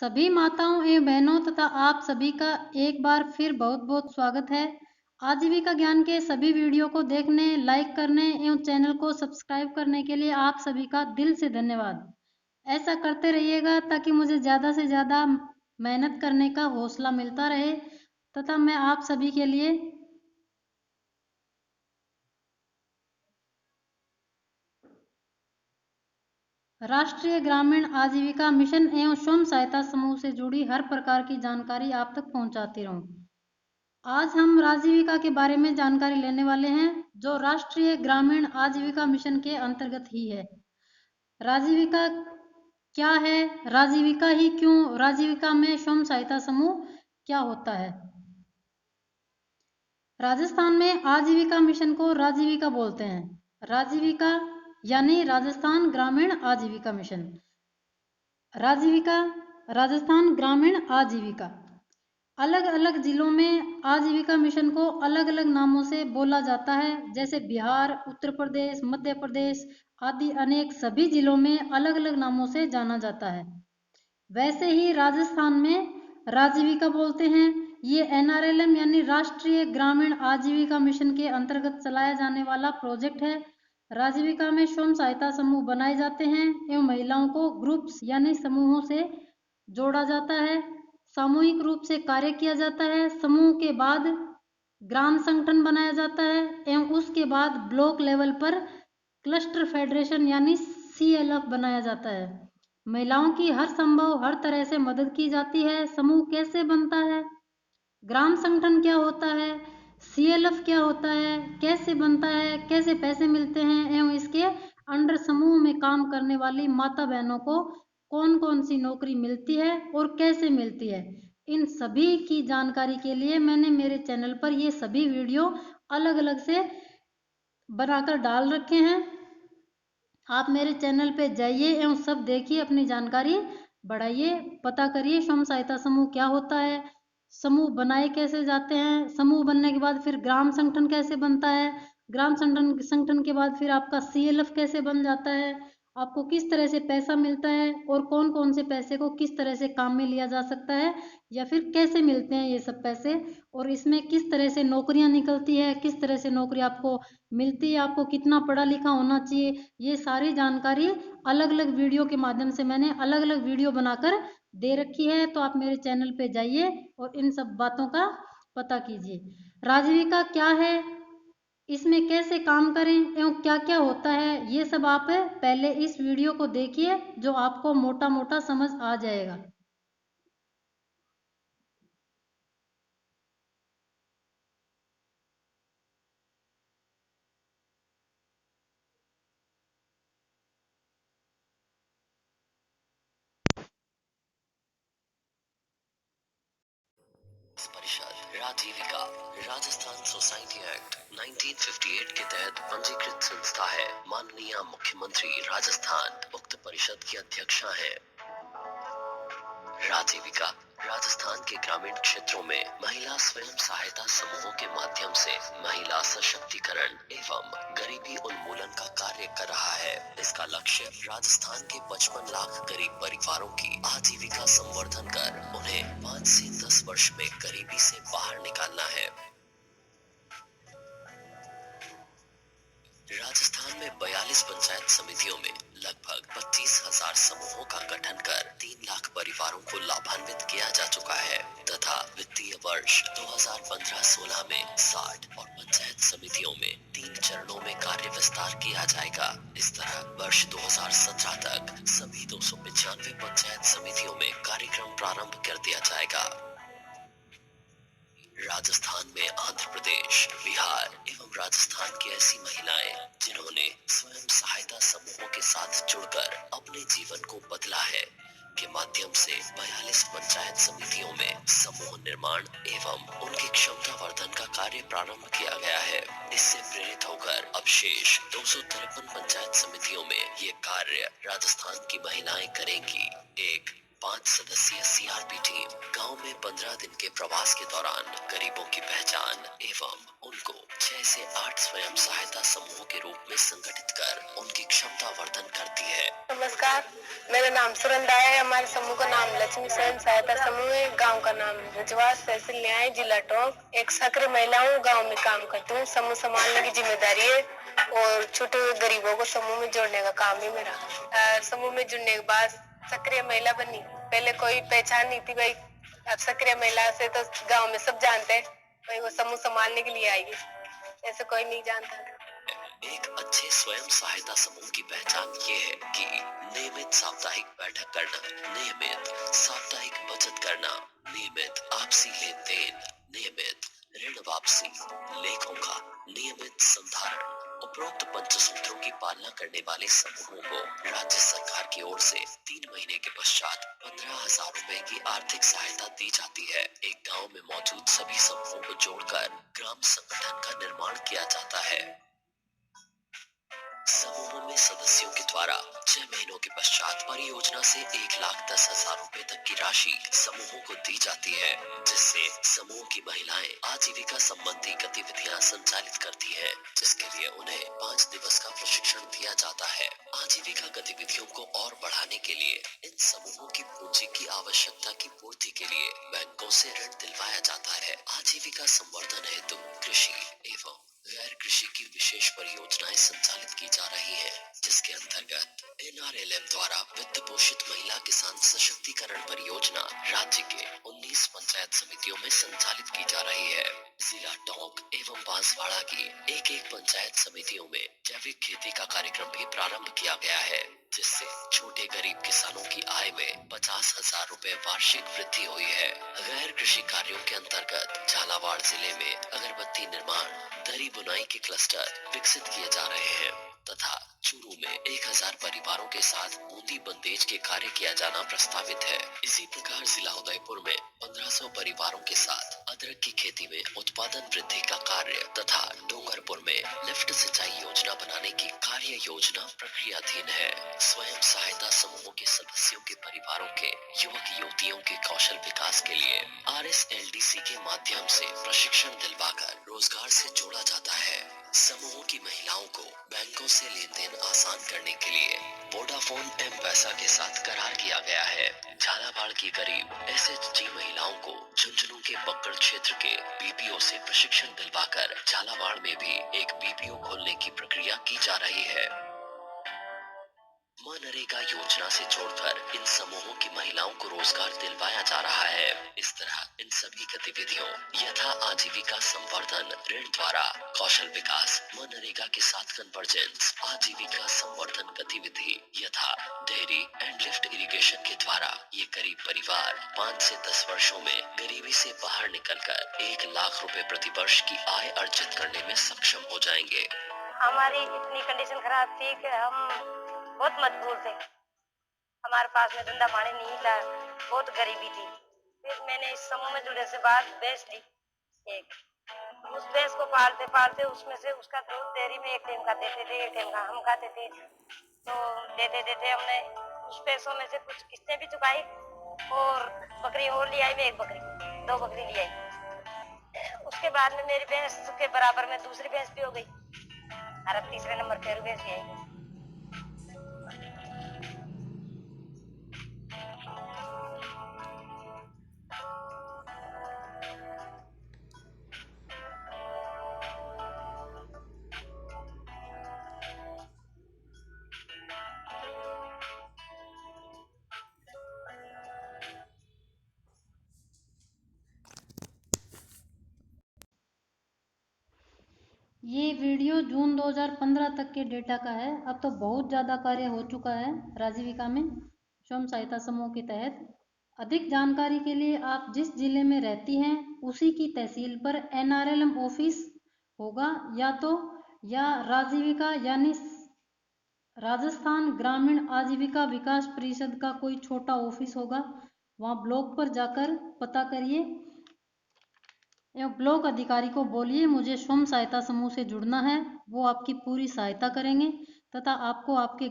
सभी माताओं एवं बहनों तथा आप सभी का एक बार फिर बहुत बहुत स्वागत है। आजीविका ज्ञान के सभी वीडियो को देखने, लाइक करने एवं चैनल को सब्सक्राइब करने के लिए आप सभी का दिल से धन्यवाद। ऐसा करते रहिएगा ताकि मुझे ज़्यादा से ज़्यादा मेहनत करने का हौसला मिलता रहे तथा मैं आप सभी के लिए राष्ट्रीय ग्रामीण आजीविका मिशन एवं स्वयं सहायता समूह से जुड़ी हर प्रकार की जानकारी आप तक पहुंचाती रहूं। आज हम आजीविका के बारे में जानकारी लेने वाले हैं जो राष्ट्रीय ग्रामीण आजीविका मिशन के अंतर्गत ही है। राजीविका क्या है, राजीविका ही क्यों, राजीविका में स्वयं सहायता समूह क्या होता है। राजस्थान में आजीविका मिशन को राजीविका बोलते हैं। राजीविका यानी राजस्थान ग्रामीण आजीविका मिशन। राजीविका राजस्थान ग्रामीण आजीविका। अलग अलग जिलों में आजीविका मिशन को अलग अलग नामों से बोला जाता है, जैसे बिहार, उत्तर प्रदेश, मध्य प्रदेश आदि अनेक सभी जिलों में अलग अलग नामों से जाना जाता है। वैसे ही राजस्थान में राजीविका बोलते हैं। ये NRLM यानी राष्ट्रीय ग्रामीण आजीविका मिशन के अंतर्गत चलाया जाने वाला प्रोजेक्ट है। राजीविका में स्वयं सहायता समूह बनाए जाते हैं एवं महिलाओं को ग्रुप्स यानी समूहों से जोड़ा जाता है। सामूहिक रूप से कार्य किया जाता है। समूह के बाद ग्राम संगठन बनाया जाता है एवं उसके बाद ब्लॉक लेवल पर क्लस्टर फेडरेशन यानी CLF बनाया जाता है। महिलाओं की हर संभव हर तरह से मदद की जाती है। समूह कैसे बनता है, ग्राम संगठन क्या होता है, CLF क्या होता है, कैसे बनता है, कैसे पैसे मिलते हैं एवं इसके अंडर समूह में काम करने वाली माता बहनों को कौन कौन सी नौकरी मिलती है और कैसे मिलती है, इन सभी की जानकारी के लिए मैंने मेरे चैनल पर ये सभी वीडियो अलग अलग से बनाकर डाल रखे हैं। आप मेरे चैनल पे जाइए एवं सब देखिए, अपनी जानकारी बढ़ाइए, पता करिए स्वयं सहायता समूह क्या होता है, समूह बनाए कैसे जाते हैं, समूह बनने के बाद फिर ग्राम संगठन कैसे बनता है, ग्राम संगठन संगठन के बाद फिर आपका CLF कैसे बन जाता है, आपको किस तरह से पैसा मिलता है और कौन कौन से पैसे को किस तरह से काम में लिया जा सकता है या फिर कैसे मिलते हैं ये सब पैसे, और इसमें किस तरह से नौकरियां निकलती है, किस तरह से नौकरी आपको मिलती है, आपको कितना पढ़ा लिखा होना चाहिए, ये सारी जानकारी अलग अलग वीडियो के माध्यम से मैंने अलग अलग वीडियो बनाकर दे रखी है। तो आप मेरे चैनल पे जाइए और इन सब बातों का पता कीजिए। राजीविका क्या है, इसमें कैसे काम करें एवं क्या क्या होता है, ये सब आप पहले इस वीडियो को देखिए जो आपको मोटा मोटा समझ आ जाएगा। परिषद राजीविका राजस्थान सोसाइटी एक्ट 1958 के तहत पंजीकृत संस्था है। माननीय मुख्यमंत्री राजस्थान उक्त परिषद की अध्यक्षा है। राजीविका राजस्थान के ग्रामीण क्षेत्रों में महिला स्वयं सहायता समूहों के माध्यम से महिला सशक्तिकरण एवं गरीबी उन्मूलन का कार्य कर रहा है। इसका लक्ष्य राजस्थान के 55 लाख गरीब परिवारों की आजीविका संवर्धन कर उन्हें 5 से 10 वर्ष में गरीबी से बाहर निकालना है। राजस्थान में 42 पंचायत समितियों में लगभग 25,000 समूहों का गठन कर 3 लाख परिवारों को लाभान्वित किया जा चुका है तथा वित्तीय वर्ष 2015-16 में 60 और पंचायत समितियों में 3 चरणों में कार्य विस्तार किया जाएगा। इस तरह वर्ष 2017 तक सभी 295 पंचायत समितियों में कार्यक्रम प्रारंभ कर दिया जाएगा। राजस्थान में आंध्र प्रदेश, बिहार एवं राजस्थान की ऐसी महिलाएं जिन्होंने स्वयं सहायता समूहों के साथ जुड़कर अपने जीवन को बदला है के माध्यम से 42 पंचायत समितियों में समूह निर्माण एवं उनकी क्षमता वर्धन का कार्य प्रारंभ किया गया है। इससे प्रेरित होकर अब शेष 253 पंचायत समितियों में ये कार्य राजस्थान की महिलाएं करेंगी। एक 5 सदस्यीय CRP टीम गांव में अपने 15 दिन के प्रवास के दौरान गरीबों की पहचान एवं उनको 6 से 8 स्वयं सहायता समूहों के रूप में संगठित कर उनकी क्षमता वर्धन करती है। नमस्कार, मेरा नाम सुरंदा है। हमारे समूह का नाम लक्ष्मी स्वयं सहायता समूह है। गांव का नाम रजवास, तहसील न्याय, जिला टोंक। एक सक्रिय महिला हूँ, गांव में काम करती हूँ। समूह संभालने की जिम्मेदारी है और छोटे गरीबों को समूह में जोड़ने का काम है मेरा। समूह में जुड़ने के बाद सक्रिय महिला बनी। पहले कोई पहचान नहीं थी भाई, अब सक्रिय महिला से तो गाँव में सब जानते हैं भाई वो समूह संभालने के लिए आएगी, ऐसे कोई नहीं जानता था। एक अच्छे स्वयं सहायता समूह की पहचान ये है कि नियमित साप्ताहिक बैठक करना, नियमित साप्ताहिक बचत करना, नियमित आपसी लेन देन, नियमित ऋण वापसी, लेखों का नियमित संधारण। उपरोक्त पंचसूत्रों की पालना करने वाले समूहों को राज्य सरकार की ओर से 3 महीने के पश्चात 15,000 रुपए की आर्थिक सहायता दी जाती है। एक गांव में मौजूद सभी समूहों को जोड़कर ग्राम संगठन का निर्माण किया जाता है। समूहों में सदस्यों के द्वारा 6 महीनों के पश्चात परियोजना से 1,10,000 रुपए तक की राशि समूहों को दी जाती है, जिससे समूह की महिलाएं आजीविका संबंधी गतिविधियां संचालित करती हैं, जिसके लिए उन्हें 5 दिवस का प्रशिक्षण दिया जाता है। आजीविका गतिविधियों को और बढ़ाने के लिए इन समूहों की पूंजी की आवश्यकता की पूर्ति के लिए बैंकों से ऋण दिलवाया जाता है। आजीविका संवर्धन हेतु कृषि एवं गैर कृषि की विशेष परियोजनाएं संचालित की जा रही हैं, जिसके अंतर्गत NRLM द्वारा वित्त पोषित महिला किसान सशक्तिकरण परियोजना राज्य के 19 पंचायत समितियों में संचालित की जा रही है। जिला टोंक एवं बांसवाड़ा की एक पंचायत समितियों में जैविक खेती का कार्यक्रम भी प्रारंभ किया गया है, जिससे छोटे गरीब किसानों की आय में 50,000 रुपए वार्षिक वृद्धि हुई है। गैर कृषि कार्यों के अंतर्गत झालावाड़ जिले में अगरबत्ती निर्माण, दरी बुनाई के क्लस्टर विकसित किए जा रहे हैं तथा चूरू में 1,000 परिवारों के साथ बूंदी बंदेज के कार्य किया जाना प्रस्तावित है। इसी प्रकार जिला उदयपुर में 1500 परिवारों के साथ अदरक की खेती में उत्पादन वृद्धि का कार्य तथा डूंगरपुर में लिफ्ट सिंचाई योजना बनाने की कार्य योजना प्रक्रियाधीन है। स्वयं सहायता समूहों के सदस्यों के परिवारों के युवक युवतियों के कौशल विकास के लिए RSLDC के माध्यम से प्रशिक्षण दिलवाकर रोजगार से जोड़ा जाता है। समूहों की महिलाओं को बैंकों से लेन देन आसान करने के लिए वोडाफोन M-पैसा के साथ करार किया गया है। झालावाड़ की करीब SHG महिलाओं को झुंझुनू के बक्कड़ क्षेत्र के BPO से प्रशिक्षण दिलवाकर झालावाड़ में भी एक BPO खोलने की प्रक्रिया की जा रही है। मनरेगा योजना से जोड़कर इन समूहों की महिलाओं को रोजगार दिलवाया जा रहा है। इस तरह इन सभी गतिविधियों यथा आजीविका संवर्धन, ऋण द्वारा कौशल विकास, मनरेगा के साथ कन्वर्जेंस, आजीविका संवर्धन गतिविधि यथा डेयरी एंड लिफ्ट इरिगेशन के द्वारा ये गरीब परिवार 5 से 10 वर्षों में गरीबी से बाहर निकलकर 1 लाख रुपए प्रति वर्ष की आय अर्जित करने में सक्षम हो जाएंगे। हमारी इतनी कंडीशन खराब थी कि हम बहुत मजबूर थे, हमारे पास में धंधा पानी नहीं था, बहुत गरीबी थी। फिर मैंने इस समूह में जुड़ने से बाद भैंस ली एक, उस भैंस को पालते पालते उसमें से उसका दूध डेयरी में एक टाइम का देते थे, एक टाइम का हम खाते थे। तो देते देते हमने उस पैसों में से कुछ किस्तें भी चुकाई और बकरी और ले आई। मैं एक बकरी 2 बकरी ले आई। उसके बाद में मेरी भैंस के बराबर में दूसरी भैंस भी हो गई और अब तीसरे नंबर पे भैंस ले आई। ये वीडियो जून 2015 तक के डेटा का है। अब तो बहुत ज़्यादा कार्य हो चुका है राजीविका में स्वयं सहायता समूह के तहत। अधिक जानकारी के लिए आप जिस जिले में रहती हैं उसी की तहसील पर NRLM ऑफिस होगा या राजीविका यानी राजस्थान ग्रामीण आजीविका विकास परिषद का कोई छोटा ऑफिस होगा, वहाँ ब्लॉक पर जाकर पता करिए एवं ब्लॉक अधिकारी को बोलिए मुझे स्वयं सहायता समूह से जुड़ना है। वो आपकी पूरी सहायता करेंगे तथा आपको आपके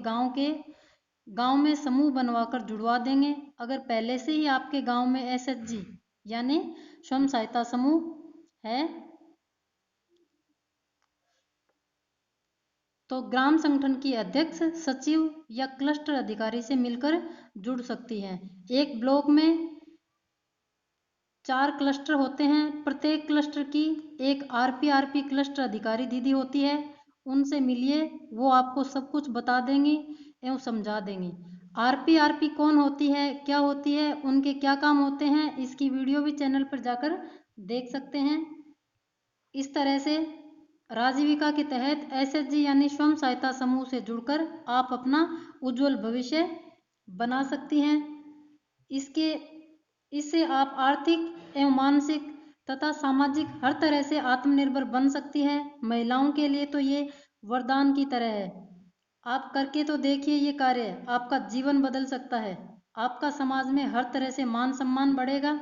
गांव में समूह बनवाकर जुड़वा देंगे। अगर पहले से ही आपके गांव में SHG यानी स्वयं सहायता समूह है तो ग्राम संगठन की अध्यक्ष, सचिव या क्लस्टर अधिकारी से मिलकर जुड़ सकती है। एक ब्लॉक में 4 क्लस्टर होते हैं। प्रत्येक क्लस्टर की एक आरपी क्लस्टर अधिकारी दीदी होती है। उनसे मिलिए, वो आपको सब कुछ बता देंगी एवं समझा देंगी। आरपी कौन होती है, क्या होती है, उनके क्या काम होते हैं, इसकी वीडियो भी चैनल पर जाकर देख सकते हैं। इस तरह से राजीविका के तहत एसएचजी यानी स्वयं सहायता समूह से जुड़कर आप अपना उज्जवल भविष्य बना सकती हैं। इससे आप आर्थिक एवं मानसिक तथा सामाजिक हर तरह से आत्मनिर्भर बन सकती है। महिलाओं के लिए तो ये वरदान की तरह है। आप करके तो देखिए ये कार्य, आपका जीवन बदल सकता है। आपका समाज में हर तरह से मान सम्मान बढ़ेगा,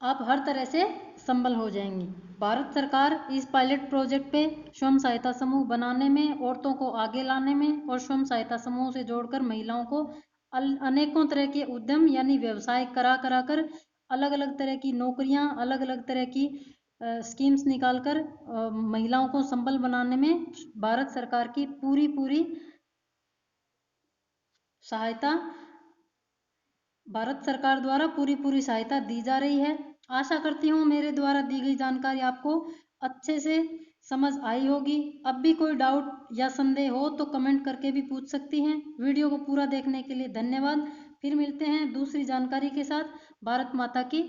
आप हर तरह से संबल हो जाएंगी। भारत सरकार इस पायलट प्रोजेक्ट पे स्वयं सहायता समूह बनाने में, औरतों को आगे लाने में और स्वयं सहायता समूह से जोड़कर महिलाओं को अनेकों तरह के उद्यम यानी व्यवसाय करा कर अलग अलग तरह की नौकरियां, अलग अलग तरह की स्कीम्स निकालकर महिलाओं को संबल बनाने में भारत सरकार की पूरी सहायता, भारत सरकार द्वारा पूरी सहायता दी जा रही है। आशा करती हूँ मेरे द्वारा दी गई जानकारी आपको अच्छे से समझ आई होगी। अब भी कोई डाउट या संदेह हो तो कमेंट करके भी पूछ सकती हैं। वीडियो को पूरा देखने के लिए धन्यवाद। फिर मिलते हैं दूसरी जानकारी के साथ। भारत माता की